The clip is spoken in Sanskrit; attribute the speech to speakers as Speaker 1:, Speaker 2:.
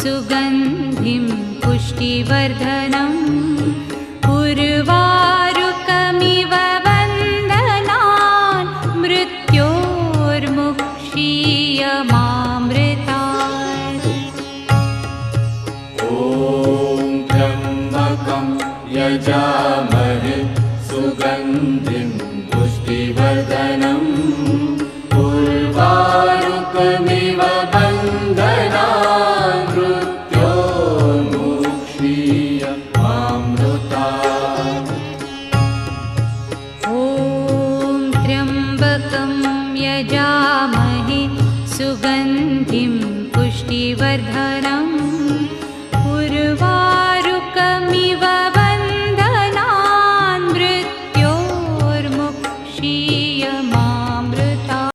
Speaker 1: सुगन्धिं पुष्टिवर्धनम् उर्वारुकमिव वन्दनान् मृत्योर्मुक्षीयमामृतात्।
Speaker 2: ॐ त्र्यम्बकं यजामहे सुगन्धिं पुष्टिवर्धनम् उर्वारुकमिव वन्दनान् मृत्योर्मुक्षीयमामृतात्।
Speaker 1: ॐ त्र्यम्बकं यजामहे सुगन्धिं पुष्टिवर्धनम् उर्वारुकमिव